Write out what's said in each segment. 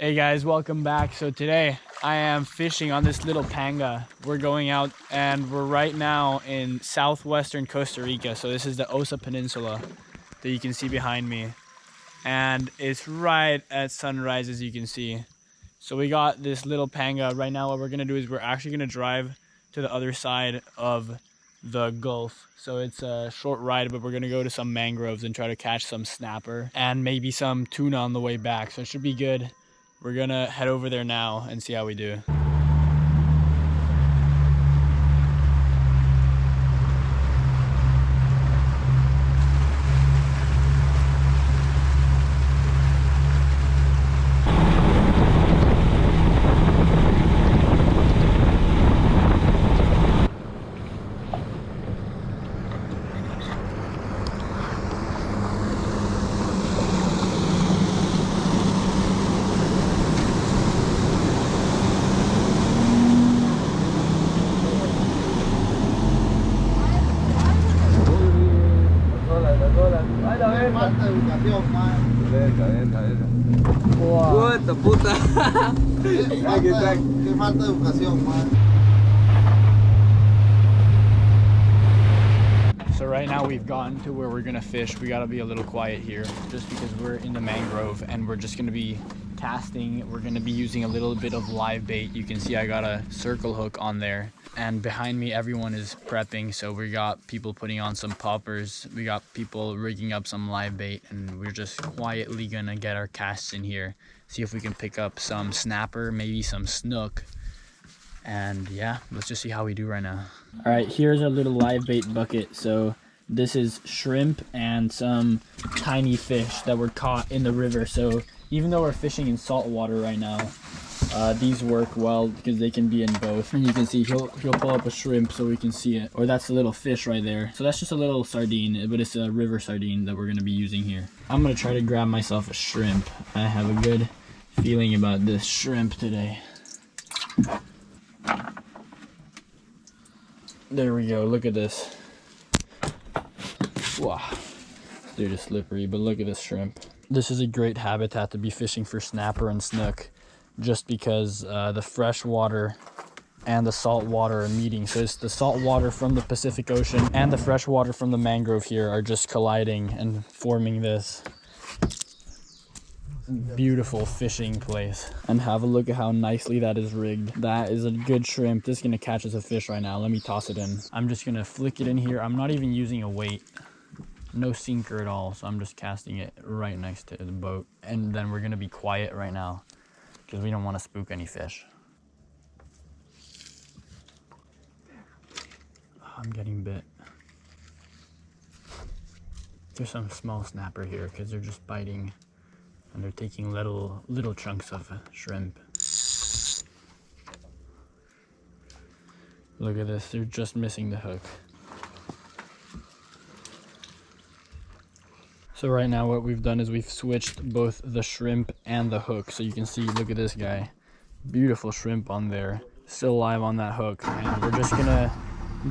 Hey guys, welcome back. So today I am fishing on this little panga. We're going out and we're right now in southwestern Costa Rica. So this is the Osa Peninsula that you can see behind me. And it's right at sunrise, as you can see. So we got this little panga. Right now what we're gonna do is we're actually gonna drive to the other side of the Gulf. So it's a short ride, but we're gonna go to some mangroves and try to catch some snapper and maybe some tuna on the way back. So it should be good. We're gonna head over there now and see how we do. Puta, puta. Qué falta de educación, man. So right now we've gotten to where we're gonna fish. We gotta be a little quiet here just because we're in the mangrove and we're just gonna be casting. We're gonna be using a little bit of live bait. You can see I got a circle hook on there, and behind me everyone is prepping. So we got people putting on some poppers, we got people rigging up some live bait, and we're just quietly gonna get our casts in here, see if we can pick up some snapper, maybe some snook. And yeah, let's just see how we do right now. All right, here's our little live bait bucket. So this is shrimp and some tiny fish that were caught in the river. So even though we're fishing in salt water right now, these work well because they can be in both. And you can see he'll pull up a shrimp so we can see it. Or that's a little fish right there. So that's just a little sardine, but it's a river sardine that we're gonna be using here. I'm gonna try to grab myself a shrimp. I have a good feeling about this shrimp today. There we go, look at this. Wow, dude is slippery, but look at this shrimp. This is a great habitat to be fishing for snapper and snook, just because the fresh water and the salt water are meeting. So it's the salt water from the Pacific Ocean and the fresh water from the mangrove here are just colliding and forming this beautiful fishing place. And have a look at how nicely that is rigged. That is a good shrimp. This is gonna catch us a fish right now. Let me toss it in. I'm just gonna flick it in here. I'm not even using a weight, no sinker at all, so I'm just casting it right next to the boat. And then we're gonna be quiet right now because we don't want to spook any fish. Oh, I'm getting bit. There's some small snapper here because they're just biting and they're taking little chunks of shrimp. Look at this, they're just missing the hook. So right now what we've done is we've switched both the shrimp and the hook. So you can see, look at this guy. Beautiful shrimp on there, still live on that hook. And we're just gonna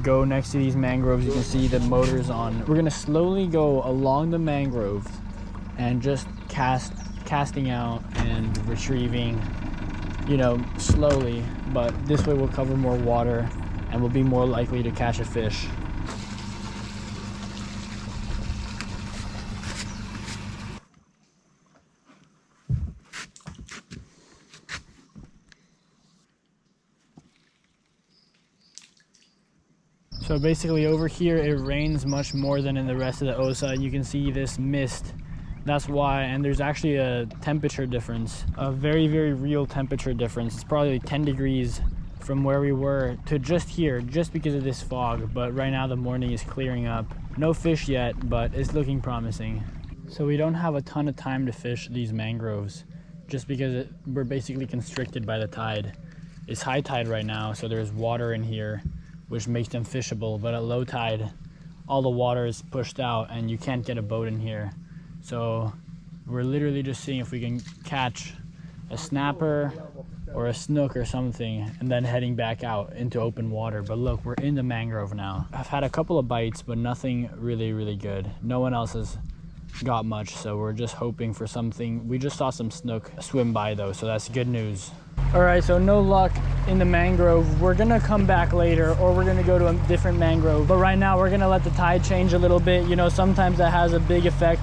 go next to these mangroves. You can see the motor's on. We're gonna slowly go along the mangrove and just casting out and retrieving, you know, slowly, but this way we'll cover more water and we'll be more likely to catch a fish. So basically over here it rains much more than in the rest of the Osa. You can see this mist. That's why, and there's actually a temperature difference, a very, very real temperature difference. It's probably 10 degrees from where we were to just here, just because of this fog. But right now the morning is clearing up. No fish yet, but it's looking promising. So we don't have a ton of time to fish these mangroves, just because we're basically constricted by the tide. It's high tide right now, so there's water in here, which makes them fishable. But at low tide, all the water is pushed out and you can't get a boat in here. So we're literally just seeing if we can catch a snapper or a snook or something, and then heading back out into open water. But look, we're in the mangrove now. I've had a couple of bites, but nothing really good. No one else has got much, so we're just hoping for something. We just saw some snook swim by though, so that's good news. All right, so no luck in the mangrove. We're gonna come back later, or we're gonna go to a different mangrove, but right now we're gonna let the tide change a little bit. You know, sometimes that has a big effect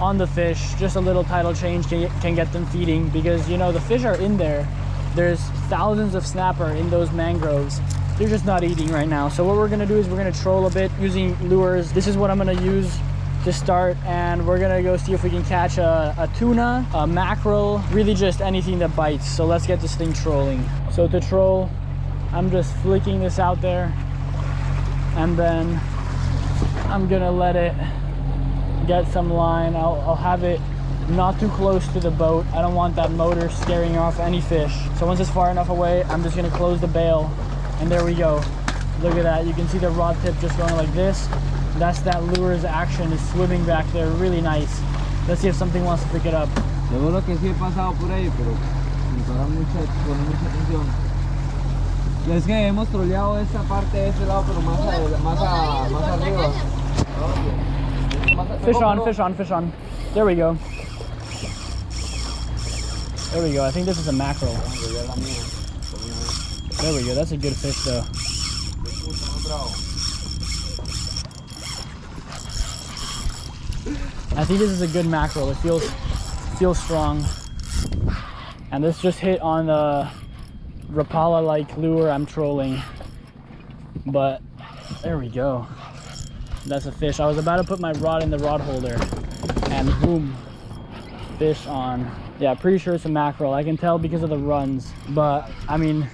on the fish. Just a little tidal change can get them feeding, because you know the fish are in there. There's thousands of snapper in those mangroves. They're just not eating right now. So what we're gonna do is we're gonna troll a bit using lures. This is what I'm gonna use to start, and we're gonna go see if we can catch a tuna, a mackerel, really just anything that bites. So let's get this thing trolling. So to troll, I'm just flicking this out there, and then I'm gonna let it get some line. I'll have it not too close to the boat. I don't want that motor scaring off any fish. So once it's far enough away, I'm just gonna close the bail, and there we go. Look at that. You can see the rod tip just going like this. That's that lure's action, is swimming back there, really nice. Let's see if something wants to pick it up. Seguro que sí he pasado por ahí, pero me para poner mucha atención. Y es que hemos troleado esta parte de este lado, pero más arriba. Fish on, fish on, fish on. There we go. There we go. I think this is a mackerel. There we go. That's a good fish though. I think this is a good mackerel. It feels strong. And this just hit on the Rapala-like lure I'm trolling. But there we go. That's a fish. I was about to put my rod in the rod holder, and boom, fish on. Yeah, pretty sure it's a mackerel. I can tell because of the runs, but I mean,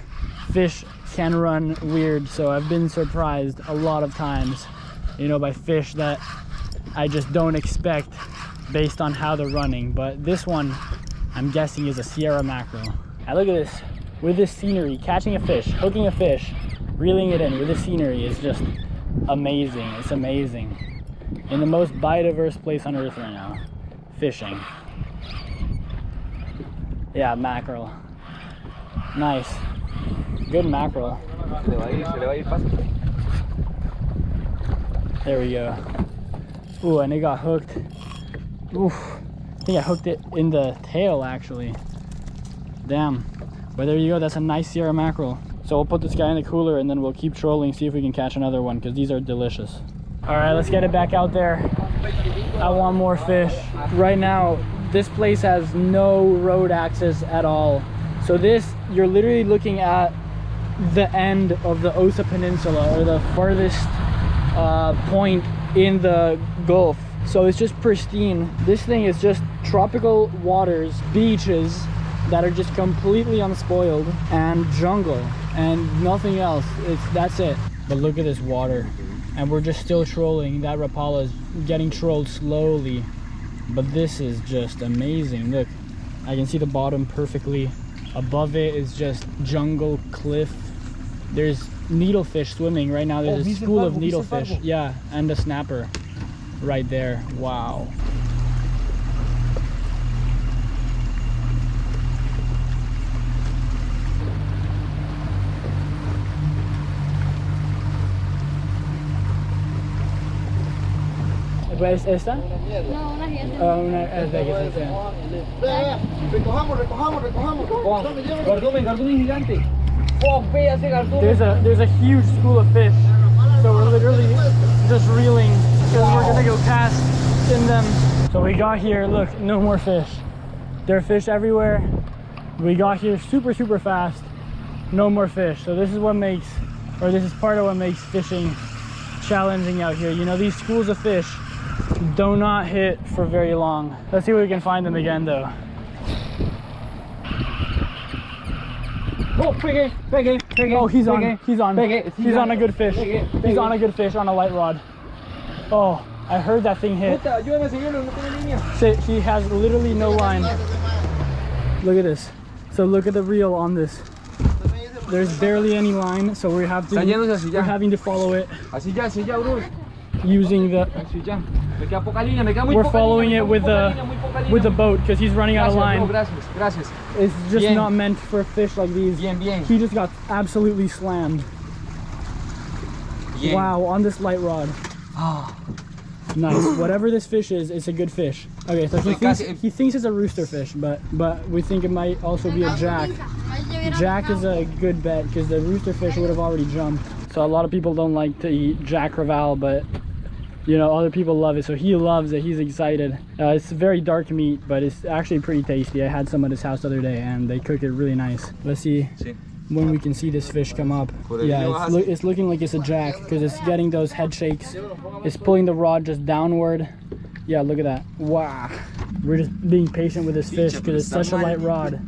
fish can run weird, so I've been surprised a lot of times, you know, by fish that I just don't expect based on how they're running. But this one, I'm guessing, is a Sierra mackerel. And look at this, with this scenery, catching a fish, hooking a fish, reeling it in with this scenery is just amazing. It's amazing. In the most biodiverse place on earth right now, fishing. Yeah, mackerel. Nice. Good mackerel. There we go. Ooh, and it got hooked. Oof. I think I hooked it in the tail actually. Damn. But there you go, that's a nice Sierra mackerel. So we'll put this guy in the cooler, and then we'll keep trolling, see if we can catch another one, because these are delicious. All right, let's get it back out there. I want more fish. Right now, this place has no road access at all. So this, you're literally looking at the end of the Osa Peninsula, or the farthest point in the Gulf. So it's just pristine. This thing is just tropical waters, beaches that are just completely unspoiled, and jungle, and nothing else. That's it. But look at this water, and we're just still trolling. That Rapala is getting trolled slowly, but this is just amazing. Look, I can see the bottom perfectly. Above it is just jungle, cliff. There's needlefish swimming right now. There's a school of needlefish. Yeah, and a snapper right there. Wow. ¿Es esta? No, una gigante. Una es de Cardumen gigante. Oh, ve ese cardumen. There's a huge school of fish. So we're literally just reeling because we're gonna go cast in them. So we got here, look, no more fish. There are fish everywhere. We got here super fast. No more fish. So this is what makes, or this is part of what makes fishing challenging out here. You know, these schools of fish do not hit for very long. Let's see if we can find them again though. Oh, pegué. Oh, he's on a good fish. He's on a good fish on a light rod. Oh, I heard that thing hit. He has literally no line. Look at this. So look at the reel on this. There's barely any line, so we're having to follow it. Using the, we're following it with the boat because he's running out of line. It's just not meant for fish like these. He just got absolutely slammed. Wow, on this light rod. Nice. Whatever this fish is, it's a good fish. Okay, so he thinks it's a rooster fish, but we think it might also be a jack. Jack is a good bet because the rooster fish would have already jumped. So a lot of people don't like to eat jack crevalle, but you know, other people love it. So he loves it. He's excited. It's very dark meat, but it's actually pretty tasty. I had some at his house the other day, and they cook it really nice. Let's see when we can see this fish come up. Yeah, it's looking like it's a jack because it's getting those head shakes. It's pulling the rod just downward. Yeah, look at that. Wow. We're just being patient with this fish because it's such a light rod.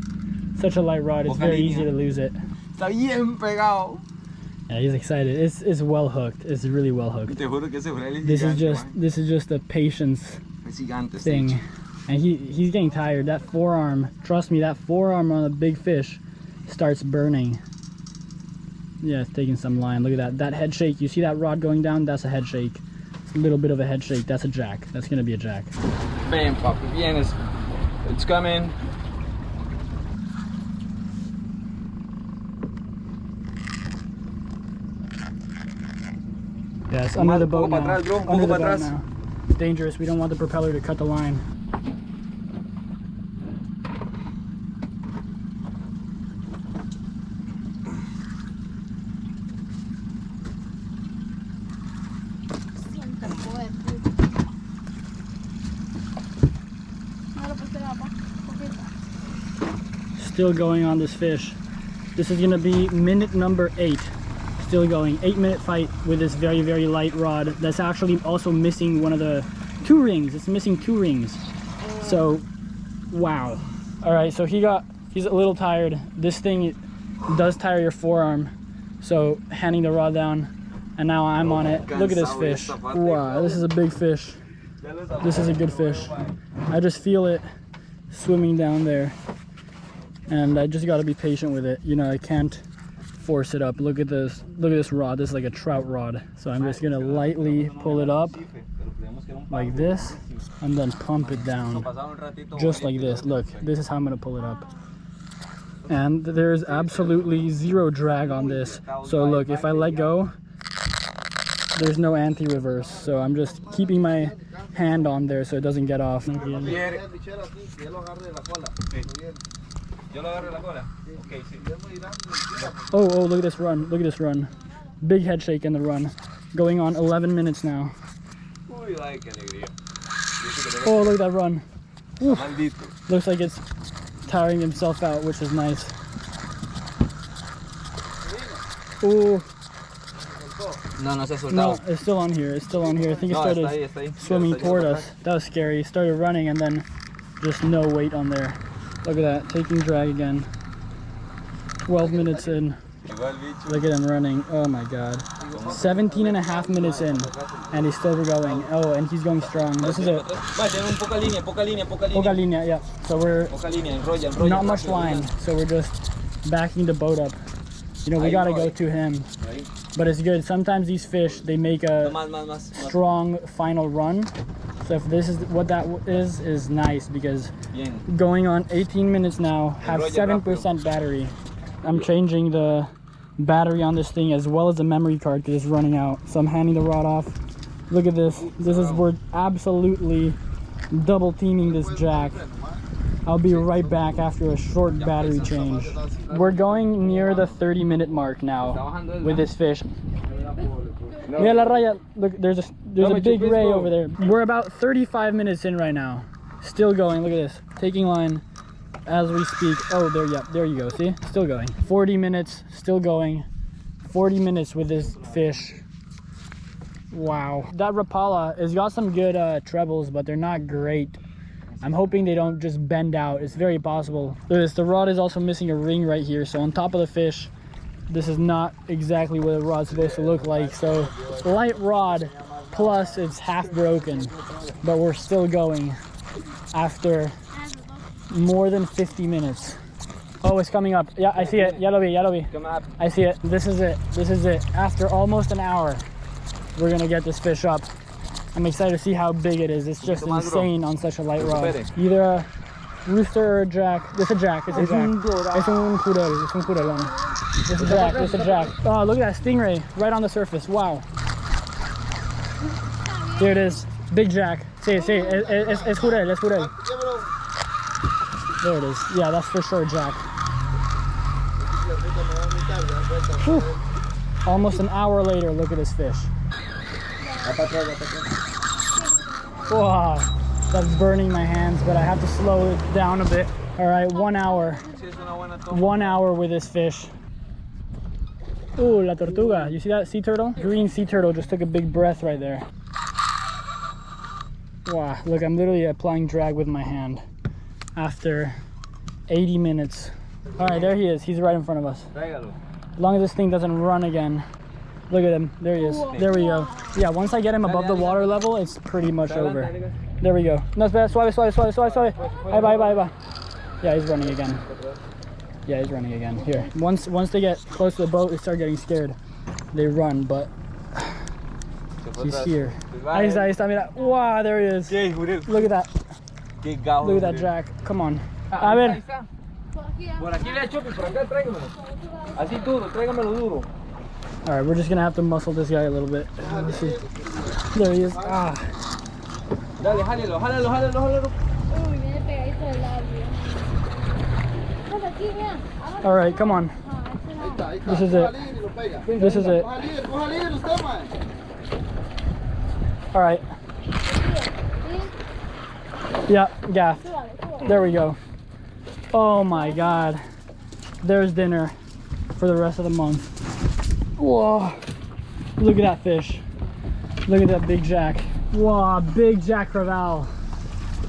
Such a light rod, it's very easy to lose it. Yeah, he's excited. It's well hooked. It's really well hooked. This is just a patience thing. And he's getting tired. That forearm, trust me, that forearm on a big fish starts burning. Yeah, it's taking some line. Look at that. That head shake. You see that rod going down? That's a head shake. It's a little bit of a head shake. That's a jack. That's gonna be a jack. Bam, papi. Bien, it's coming. Yes, under the boat now. Under the boat now. Dangerous. We don't want the propeller to cut the line. Still going on this fish. This is gonna be minute number 8. Still going. 8-minute fight with this very, very light rod that's actually also missing one of the 2 rings. It's missing 2 rings. So, wow. All right, so he's a little tired. This thing does tire your forearm. So handing the rod down, and now I'm on it. Look at this fish. Wow, this is a big fish. This is a good fish. I just feel it swimming down there. And I just got to be patient with it. You know, I can't force it up. Look at this rod. This is like a trout rod. So I'm just gonna lightly pull it up like this and then pump it down just like this. Look, this is how I'm gonna pull it up. And there's absolutely 0 drag on this. So look, if I let go, there's no anti-reverse. So I'm just keeping my hand on there so it doesn't get off. Oh, look at this run. Look at this run. Big head shake in the run. Going on 11 minutes now. Oh, look at that run. Oof. Looks like it's tiring himself out, which is nice. Oh. No, it's still on here. It's still on here. I think it started swimming toward us. That was scary. It started running and then just no weight on there. Look at that. Taking drag again. 12 minutes in. Look at him running. Oh my god. 17.5 minutes in. And he's still going. Oh, and he's going strong. This is a poca linea, yeah. So we're not much line. So we're just backing the boat up. You know, we gotta go to him. But it's good. Sometimes these fish, they make a strong final run. So if this is what that is nice because going on 18 minutes now, have 7% battery. I'm changing the battery on this thing as well as the memory card because it's running out. So I'm handing the rod off. Look at this. We're absolutely double teaming this jack. I'll be right back after a short battery change. We're going near the 30-minute mark now with this fish. Mira la raya. Look, there's a big ray over there. We're about 35 minutes in right now. Still going. Look at this. Taking line as we speak. Oh, there you go. See? Still going. 40 minutes. Still going. 40 minutes with this fish. Wow. That Rapala has got some good trebles, but they're not great. I'm hoping they don't just bend out. It's very possible. Look at this. The rod is also missing a ring right here. So on top of the fish, this is not exactly what a rod's supposed to look like. So light rod plus it's half broken, but we're still going after more than 50 minutes. Oh, it's coming up. Yeah, I see it. Ya lo vi. I see it. This is it. After almost an hour, we're gonna get this fish up. I'm excited to see how big it is. It's just insane on such a light rod. Either a rooster or a jack. It's a jack. It's un jurel. It's a jack. Oh, look at that stingray right on the surface. Wow. There it is. Big jack. Sí, sí, es jurel, es jurel. There it is. Yeah, that's for sure jack. Whew. Almost an hour later, look at this fish. Wow, that's burning my hands, but I have to slow it down a bit. All right, 1 hour. 1 hour with this fish. Ooh, la tortuga. You see that sea turtle? Green sea turtle just took a big breath right there. Wow, look, I'm literally applying drag with my hand after 80 minutes. All right, there he is. He's right in front of us. As long as this thing doesn't run again. Look at him. There he is. There we go. Yeah, once I get him above the water level, it's pretty much over. There we go. No, suave, suave, suave, suave, suave. Ahí va, ahí va, ahí va. Yeah, he's running again. Yeah, he's running again. Here. Once they get close to the boat, they start getting scared. They run, but he's here. Ahí está, mira. Wow, there he is. Look at that. Look at that jack. Come on. A ver. Por aquí le echo, por acá tráigamelo. Así duro, tráigamelo duro. All right, we're just gonna have to muscle this guy a little bit. Let's see. There he is. Ah. Dale, jálelo, jálelo, jálelo, jálelo. Uy, viene pegadito del labio. All right, come on. This is it. This is it. All right. Yeah, gaff. There we go. Oh my God. There's dinner for the rest of the month. Whoa. Look at that fish. Look at that big jack. Wow, big jack creval.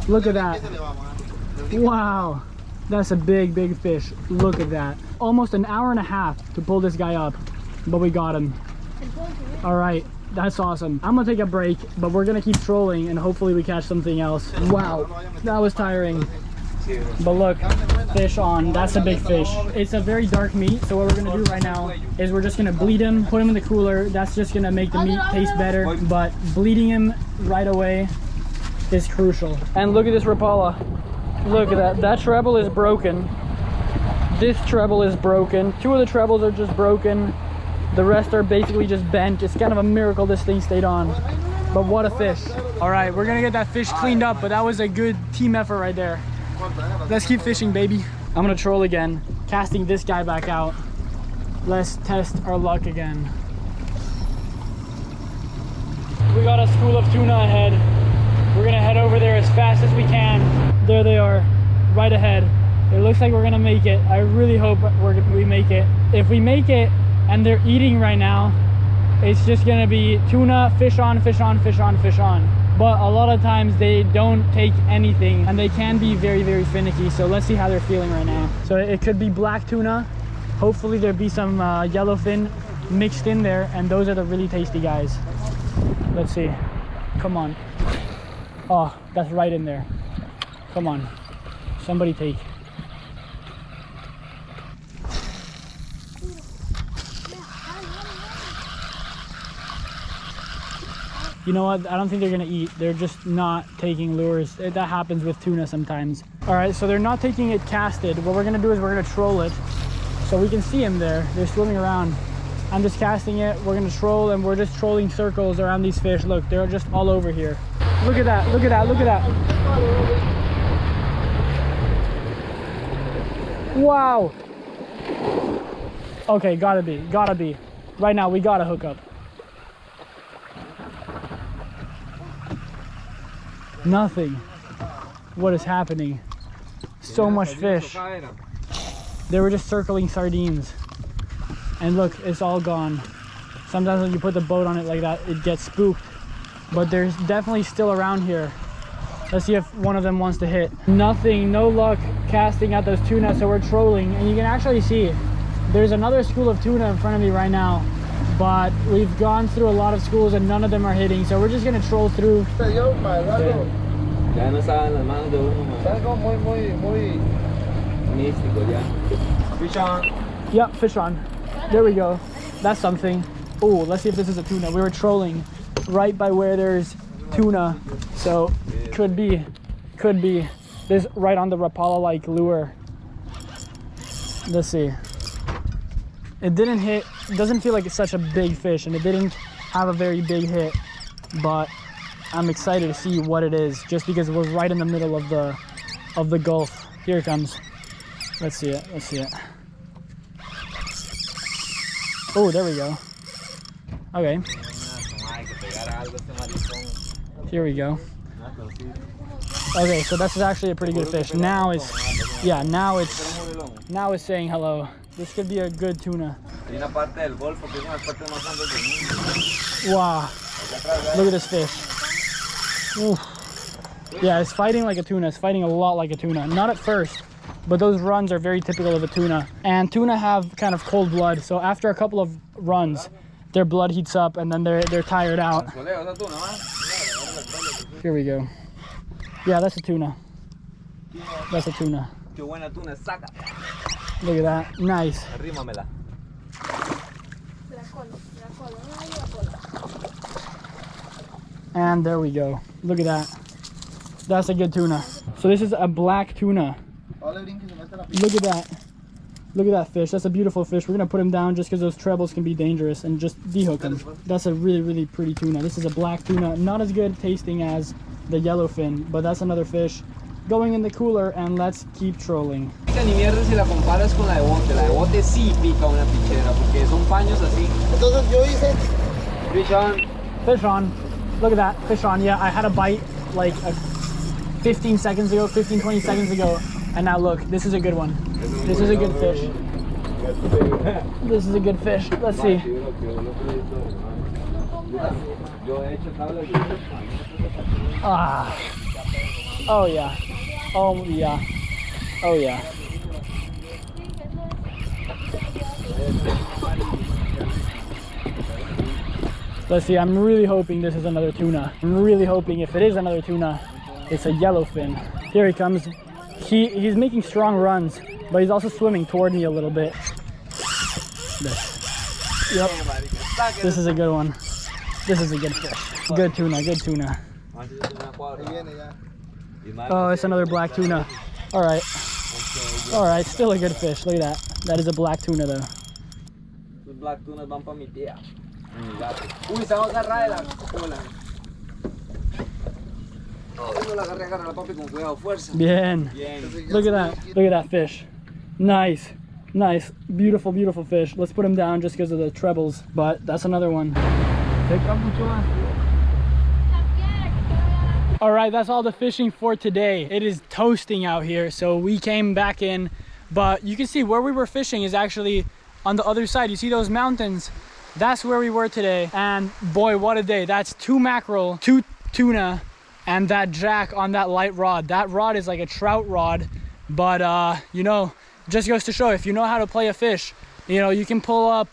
Look at that. Wow. That's a big, big fish. Look at that. Almost an hour and a half to pull this guy up, but we got him. All right, that's awesome. I'm gonna take a break, but we're gonna keep trolling and hopefully we catch something else. Wow, that was tiring. But look, fish on. That's a big fish. It's a very dark meat, so what we're gonna do right now is we're just gonna bleed him, put him in the cooler. That's just gonna make the meat taste better, but bleeding him right away is crucial. And look at this Rapala. Look at that. That treble is broken. This treble is broken. Two of the trebles are just broken. The rest are basically just bent. It's kind of a miracle this thing stayed on. But what a fish. All right, we're gonna get that fish cleaned up, but that was a good team effort right there. Let's keep fishing, baby. I'm gonna troll again, casting this guy back out. Let's test our luck again. We got a school of tuna ahead. We're gonna head over there as fast as we can. There they are, right ahead. It looks like we're gonna make it. I really hope we make it. If we make it and they're eating right now, it's just gonna be tuna, fish on, fish on, fish on, fish on. But a lot of times they don't take anything and they can be very, very finicky. So let's see how they're feeling right now. So it could be black tuna. Hopefully there'll be some yellowfin mixed in there, and those are the really tasty guys. Let's see. Come on. Oh, that's right in there. Come on. Somebody take. You know what? I don't think they're gonna eat. They're just not taking lures. That happens with tuna sometimes. All right, so they're not taking it casted. What we're gonna do is we're gonna troll it. So we can see them there. They're swimming around. I'm just casting it. We're gonna troll, and we're just trolling circles around these fish. Look, they're just all over here. Look at that, look at that, look at that. Wow. Okay, gotta be. Right now, we gotta hook up. Nothing. What is happening? So much fish. They were just circling sardines. And look, it's all gone. Sometimes when you put the boat on it like that, it gets spooked. But there's definitely still around here. Let's see if one of them wants to hit. Nothing, no luck casting at those tuna, so we're trolling. And you can actually see there's another school of tuna in front of me right now. But we've gone through a lot of schools and none of them are hitting, so we're just gonna troll through. Fish on. Yep, fish on. There we go. That's something. Oh, let's see if this is a tuna. We were trolling right by where there's tuna, so could be this right on the Rapala like lure. Let's see. It didn't hit. It doesn't feel like it's such a big fish, and it didn't have a very big hit, but I'm excited to see what it is, just because we're right in the middle of the Gulf. Here it comes. Let's see it. Let's see it. Oh, there we go. Okay. Here we go. Okay, so this is actually a pretty good fish. Now it's saying hello. This could be a good tuna. Wow. Look at this fish. Oof. Yeah, it's fighting like a tuna. It's fighting a lot like a tuna. Not at first, but those runs are very typical of a tuna. And tuna have kind of cold blood, so after a couple of runs, their blood heats up and then they're tired out. Here we go. Yeah, that's a tuna. That's a tuna. Look at that. Nice. And there we go. Look at that. That's a good tuna. So this is a black tuna. Look at that. Look at that fish. That's a beautiful fish. We're gonna put him down just because those trebles can be dangerous, and just dehook him. That's a really, really pretty tuna. This is a black tuna. Not as good tasting as the yellowfin, but that's another fish going in the cooler, and let's keep trolling. Ni mierda si la comparas con la de bote. La de bote sí pica una pichera porque son paños así. Entonces yo hice fish on. Fish on. Look at that. Fish on. Yeah, I had a bite like 15 seconds ago, 15-20 seconds ago, and now look, this is a good one. This is a good fish. This is a good fish. Let's see. Ah. Oh yeah. Oh yeah. Oh yeah. Let's see, I'm really hoping this is another tuna. I'm really hoping if it is another tuna, it's a yellowfin. Here he comes. He's making strong runs, but he's also swimming toward me a little bit. This. Yep. This is a good one. This is a good fish. Good tuna, good tuna. Oh, it's another black tuna. All right. All right, still a good fish. Look at that. That is a black tuna though. Black tunas van pa mi tía. Uy, se va a agarrar de la cola. No la agarré, agarra la papi con cuidado, fuerza. Bien. Look at that. Look at that fish. Nice. Nice. Beautiful, beautiful fish. Let's put him down just because of the trebles, but that's another one. All right, that's all the fishing for today. It is toasting out here, so we came back in, but you can see where we were fishing is actually on the other side. You see those mountains? That's where we were today, and boy, what a day. That's 2 mackerel, 2 tuna, and that jack on that light rod. That rod is like a trout rod, but you know, just goes to show if you know how to play a fish, you know, you can pull up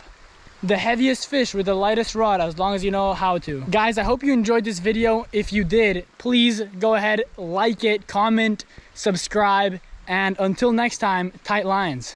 the heaviest fish with the lightest rod as long as you know how to. Guys, I hope you enjoyed this video. If you did, please go ahead, like it, comment, subscribe, and until next time, tight lines.